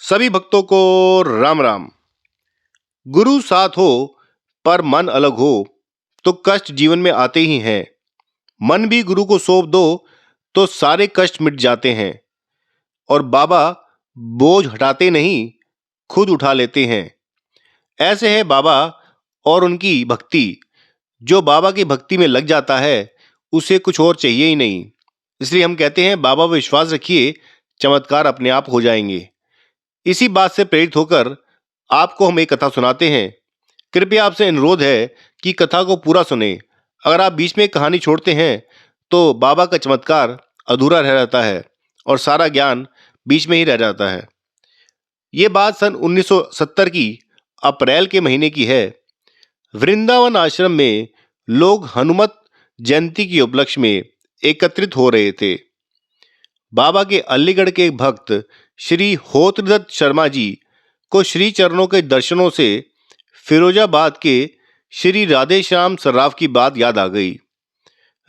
सभी भक्तों को राम राम। गुरु साथ हो पर मन अलग हो तो कष्ट जीवन में आते ही हैं। मन भी गुरु को सौंप दो तो सारे कष्ट मिट जाते हैं। और बाबा बोझ हटाते नहीं, खुद उठा लेते हैं। ऐसे है बाबा और उनकी भक्ति। जो बाबा की भक्ति में लग जाता है उसे कुछ और चाहिए ही नहीं। इसलिए हम कहते हैं बाबा पर विश्वास रखिए, चमत्कार अपने आप हो जाएंगे। इसी बात से प्रेरित होकर आपको हम एक कथा सुनाते हैं। कृपया आपसे अनुरोध है कि कथा को पूरा सुने। अगर आप बीच में एक कहानी छोड़ते हैं तो बाबा का चमत्कार अधूरा रह जाता है और सारा ज्ञान बीच में ही रह जाता है। ये बात सन 1970 की अप्रैल के महीने की है। वृंदावन आश्रम में लोग हनुमत जयंती के उपलक्ष्य में एकत्रित हो रहे थे। बाबा के अलीगढ़ के भक्त श्री होत्रदत्त शर्मा जी को श्री चरणों के दर्शनों से फिरोजाबाद के श्री राधेश्याम सर्राफ की बात याद आ गई।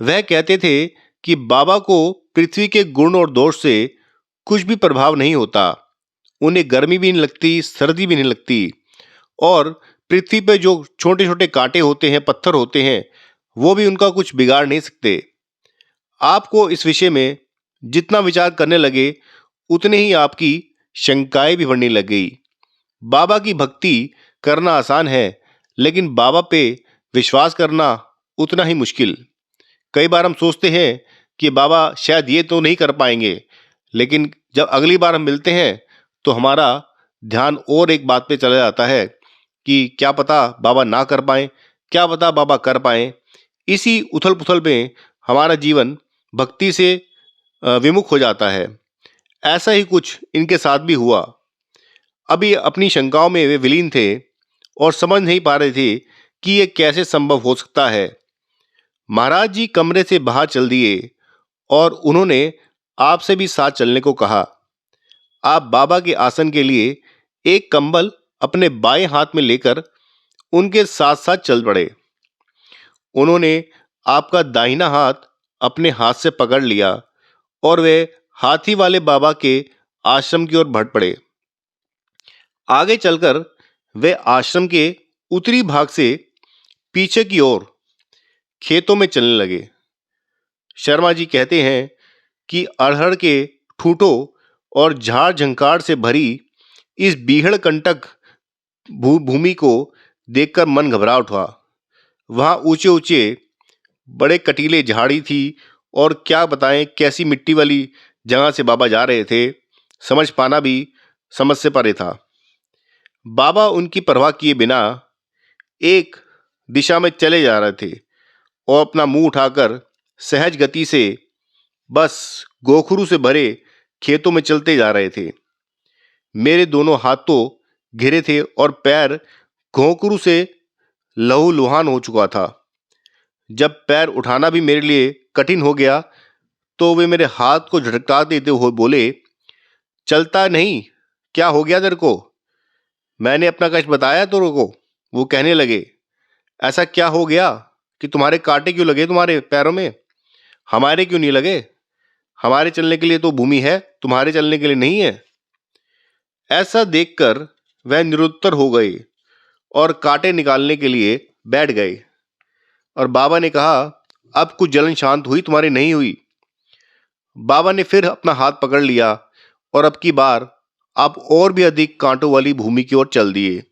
वह कहते थे कि बाबा को पृथ्वी के गुण और दोष से कुछ भी प्रभाव नहीं होता। उन्हें गर्मी भी नहीं लगती, सर्दी भी नहीं लगती। और पृथ्वी पर जो छोटे छोटे कांटे होते हैं, पत्थर होते हैं, वो भी उनका कुछ बिगाड़ नहीं सकते। आपको इस विषय में जितना विचार करने लगे उतने ही आपकी शंकाएं भी बढ़ने लग गई। बाबा की भक्ति करना आसान है, लेकिन बाबा पे विश्वास करना उतना ही मुश्किल। कई बार हम सोचते हैं कि बाबा शायद ये तो नहीं कर पाएंगे, लेकिन जब अगली बार हम मिलते हैं तो हमारा ध्यान और एक बात पे चला जाता है कि क्या पता बाबा ना कर पाएं, क्या पता बाबा कर पाएं। इसी उथल पुथल में हमारा जीवन भक्ति से विमुख हो जाता है। ऐसा ही कुछ इनके साथ भी हुआ। अभी अपनी शंकाओं में वे विलीन थे और समझ नहीं पा रहे थे कि ये कैसे संभव हो सकता है। महाराज जी कमरे से बाहर चल दिए और उन्होंने आपसे भी साथ चलने को कहा। आप बाबा के आसन के लिए एक कंबल अपने बाएं हाथ में लेकर उनके साथ साथ चल पड़े। उन्होंने आपका दाहिना हाथ अपने हाथ से पकड़ लिया और वे हाथी वाले बाबा के आश्रम की ओर बढ़ पड़े। आगे चलकर वे आश्रम के उत्तरी भाग से पीछे की ओर खेतों में चलने लगे। शर्मा जी कहते हैं कि अरहर के ठूठों और झाड़ झंकार से भरी इस बीहड़ कंटक भूमि को देखकर मन घबरा उठा। वहाँ ऊंचे ऊंचे बड़े कटीले झाड़ी थी और क्या बताएं कैसी मिट्टी वाली जगह से बाबा जा रहे थे, समझ पाना भी समझ से परे था। बाबा उनकी परवाह किए बिना एक दिशा में चले जा रहे थे और अपना मुंह उठाकर सहज गति से बस गोखरू से भरे खेतों में चलते जा रहे थे। मेरे दोनों हाथ तो घिरे थे और पैर घोंकरू से लहूलुहान हो चुका था। जब पैर उठाना भी मेरे लिए कठिन हो गया तो वे मेरे हाथ को झटका देते हुए बोले, चलता नहीं, क्या हो गया तेरे को? मैंने अपना कष्ट बताया तेरे को? वो कहने लगे, ऐसा क्या हो गया कि तुम्हारे कांटे क्यों लगे तुम्हारे पैरों में? हमारे क्यों नहीं लगे? हमारे चलने के लिए तो भूमि है, तुम्हारे चलने के लिए नहीं है। ऐसा देखकर वह निरुत्तर हो गए और कांटे निकालने के लिए बैठ गए। और बाबा ने कहा, अब कुछ जलन शांत हुई तुम्हारी? नहीं हुई। बाबा ने फिर अपना हाथ पकड़ लिया और अब की बार आप और भी अधिक कांटों वाली भूमि की ओर चल दिए।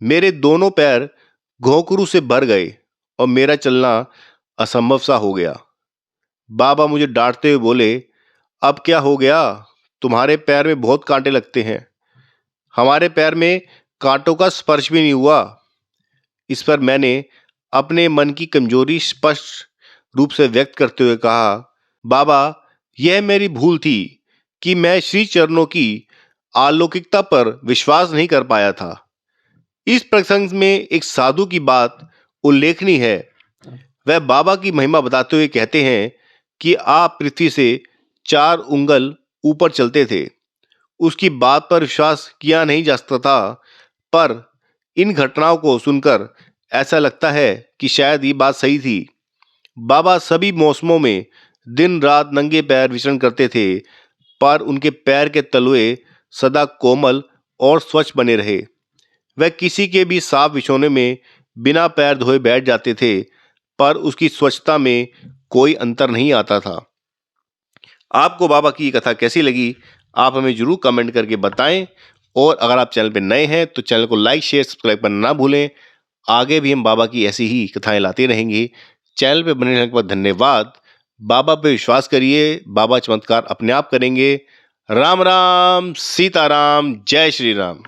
मेरे दोनों पैर घोंकरू से भर गए और मेरा चलना असंभव सा हो गया। बाबा मुझे डांटते हुए बोले, अब क्या हो गया? तुम्हारे पैर में बहुत कांटे लगते हैं, हमारे पैर में कांटों का स्पर्श भी नहीं हुआ। इस पर मैंने अपने मन की कमजोरी स्पष्ट रूप से व्यक्त करते हुए कहा, बाबा यह मेरी भूल थी कि मैं श्री चरणों की अलौकिकता पर विश्वास नहीं कर पाया था। इस प्रसंग में एक साधु की बात उल्लेखनीय है। वह बाबा की महिमा बताते हुए कहते हैं कि आप पृथ्वी से 4 उंगल ऊपर चलते थे। उसकी बात पर विश्वास किया नहीं जा सकता था, पर इन घटनाओं को सुनकर ऐसा लगता है कि शायद ये बात सही थी। बाबा सभी मौसमों में दिन रात नंगे पैर विचरण करते थे, पर उनके पैर के तलवे सदा कोमल और स्वच्छ बने रहे। वह किसी के भी साफ बिछौने में बिना पैर धोए बैठ जाते थे, पर उसकी स्वच्छता में कोई अंतर नहीं आता था। आपको बाबा की ये कथा कैसी लगी, आप हमें जरूर कमेंट करके बताएं। और अगर आप चैनल पर नए हैं तो चैनल को लाइक शेयर सब्सक्राइब करना ना भूलें। आगे भी हम बाबा की ऐसी ही कथाएं लाते रहेंगे। चैनल पे बने रहने के बाद धन्यवाद। बाबा पे विश्वास करिए, बाबा चमत्कार अपने आप करेंगे। राम राम, सीताराम, जय श्री राम।